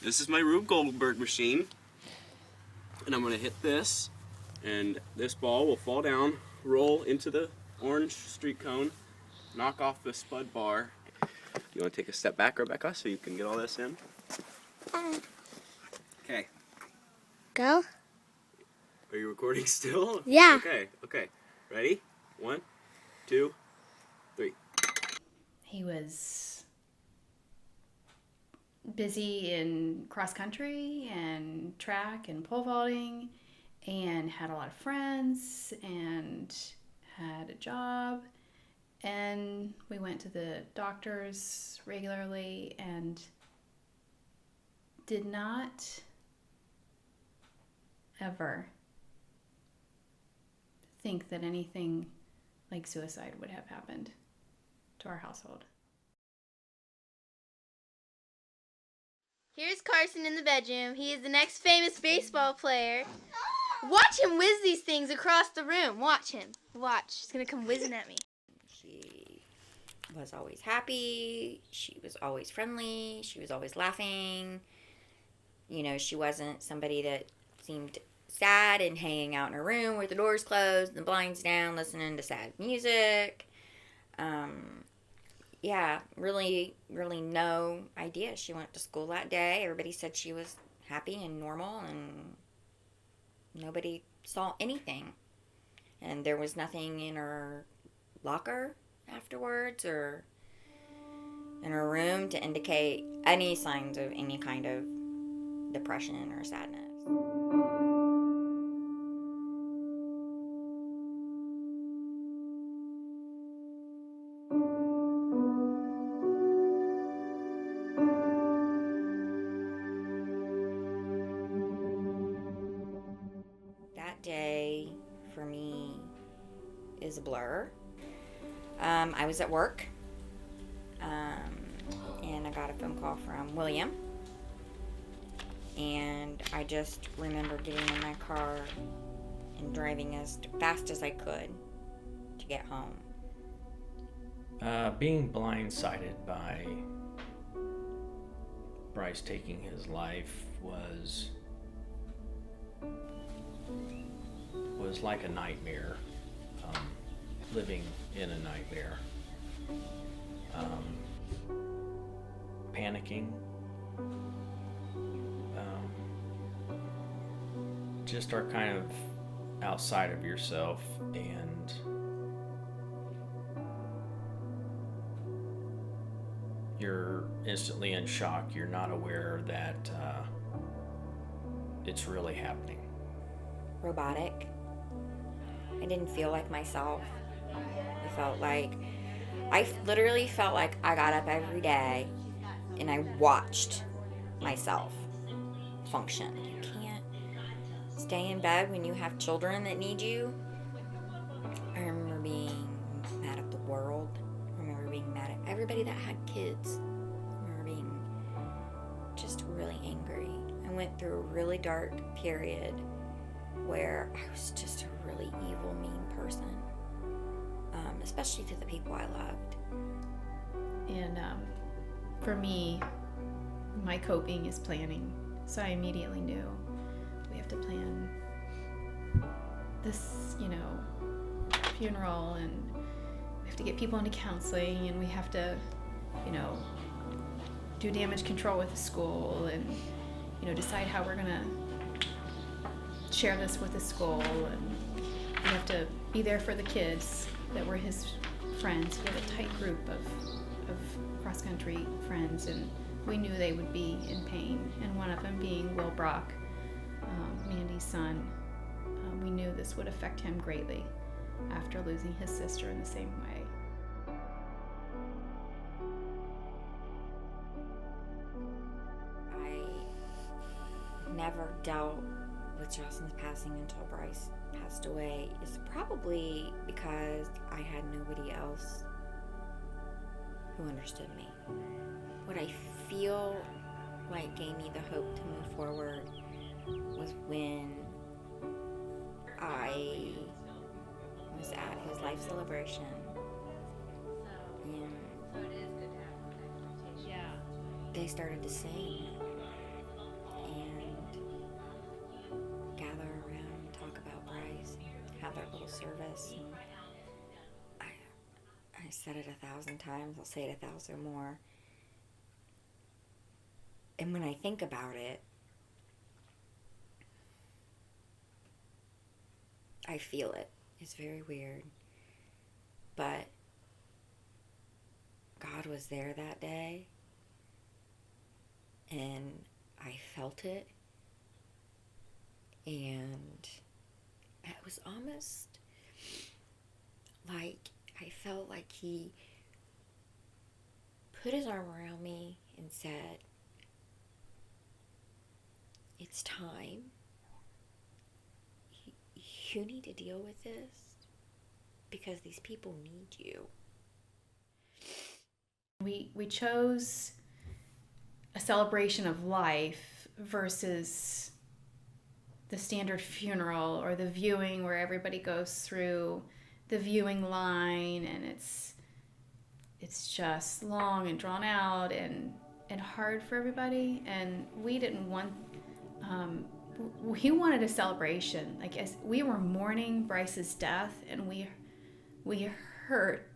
This is my Rube Goldberg machine, and I'm going to hit this, and this ball will fall down, roll into the orange street cone, knock off the spud bar. You want to take a step back, Rebecca, so you can get all this in? Okay. Go? Are you recording still? Yeah. Okay. Ready? 1, 2, 3. He was busy in cross country and track and pole vaulting and had a lot of friends and had a job. And we went to the doctors regularly and did not ever think that anything like suicide would have happened to our household. Here's Carson in the bedroom. He is the next famous baseball player. Watch him whiz these things across the room. Watch him. Watch. He's going to come whizzing at me. She was always happy. She was always friendly. She was always laughing. You know, she wasn't somebody that seemed sad and hanging out in her room with the doors closed and the blinds down, listening to sad music. Really no idea. She went to school that day. Everybody said she was happy and normal, and nobody saw anything. And there was nothing in her locker afterwards or in her room to indicate any signs of any kind of depression or sadness. That day for me is a blur. I was at work, and I got a phone call from William, and I just remember getting in my car and driving as fast as I could to get home. Being blindsided by Bryce taking his life was like a nightmare, living in a nightmare, panicking, just are kind of outside of yourself, and you're instantly in shock. You're not aware that it's really happening. Robotic. I didn't feel like myself. I literally felt like I got up every day and I watched myself function. You can't stay in bed when you have children that need you. I remember being mad at the world. I remember being mad at everybody that had kids. I remember being just really angry. I went through a really dark period where I was just a really evil, mean person, especially to the people I loved. And for me, my coping is planning. So I immediately knew we have to plan this, funeral, and we have to get people into counseling, and we have to, do damage control with the school, and, decide how we're going to share this with the school, and we have to be there for the kids that were his friends. We had a tight group of cross-country friends, and we knew they would be in pain, and one of them being Will Brock, Mandy's son. We knew this would affect him greatly after losing his sister in the same way. I never dealt with Justin's passing until Bryce passed away, is probably because I had nobody else who understood me. What I feel like gave me the hope to move forward was when I was at his life celebration, and they started to sing, service. And I said it 1,000 times. I'll say it 1,000 more. And when I think about it, I feel it. It's very weird. But God was there that day. And I felt it. And it was almost like I felt like he put his arm around me and said, it's time. You need to deal with this because these people need you. We chose a celebration of life versus the standard funeral or the viewing where everybody goes through the viewing line and it's just long and drawn out and hard for everybody. And we didn't want, he wanted a celebration. Like, as we were mourning Bryce's death, and we hurt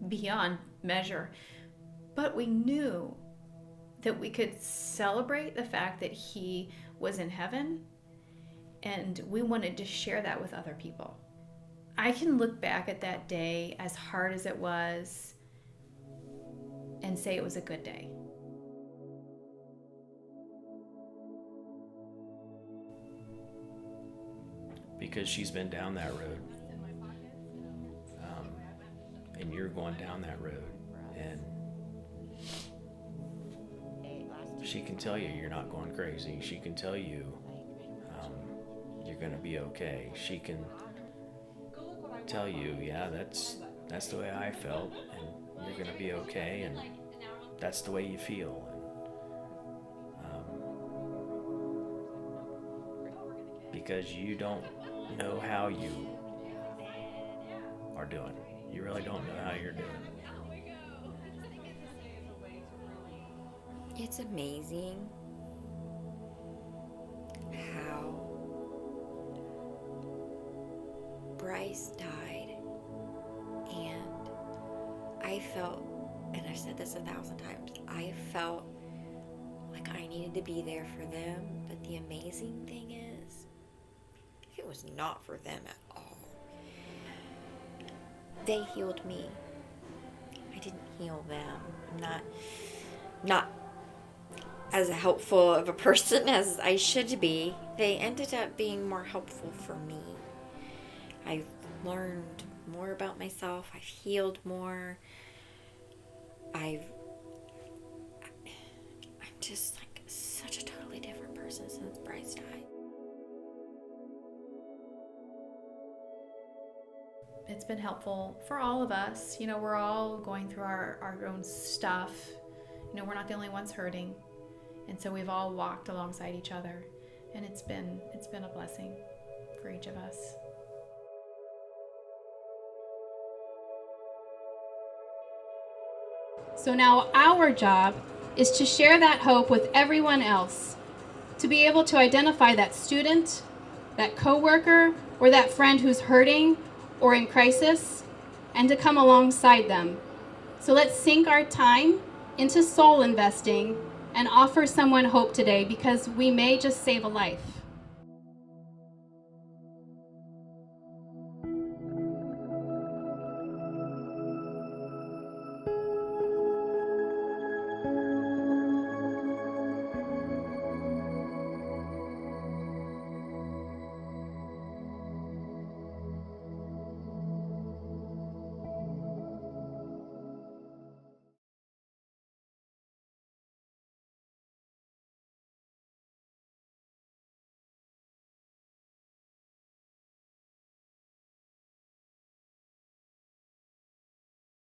beyond measure, but we knew that we could celebrate the fact that he was in heaven, and we wanted to share that with other people. I can look back at that day, as hard as it was, and say it was a good day. Because she's been down that road. And you're going down that road. And she can tell you you're not going crazy. She can tell you you're going to be okay. She can tell you, yeah, that's the way I felt, and you're going to be okay, and that's the way you feel. And, because you don't know how you are doing. You really don't know how you're doing. It's amazing how Bryce died, and I felt, and I've said this 1,000 times, I felt like I needed to be there for them, but the amazing thing is, it was not for them at all. They healed me. I didn't heal them. I'm not as helpful of a person as I should be. They ended up being more helpful for me. I've learned more about myself. I've healed more. I'm just like such a totally different person since Bryce died. It's been helpful for all of us. You know, we're all going through our own stuff. You know, we're not the only ones hurting. And so we've all walked alongside each other. And it's been a blessing for each of us. So now our job is to share that hope with everyone else, to be able to identify that student, that coworker, or that friend who's hurting or in crisis, and to come alongside them. So let's sink our time into soul investing and offer someone hope today, because we may just save a life.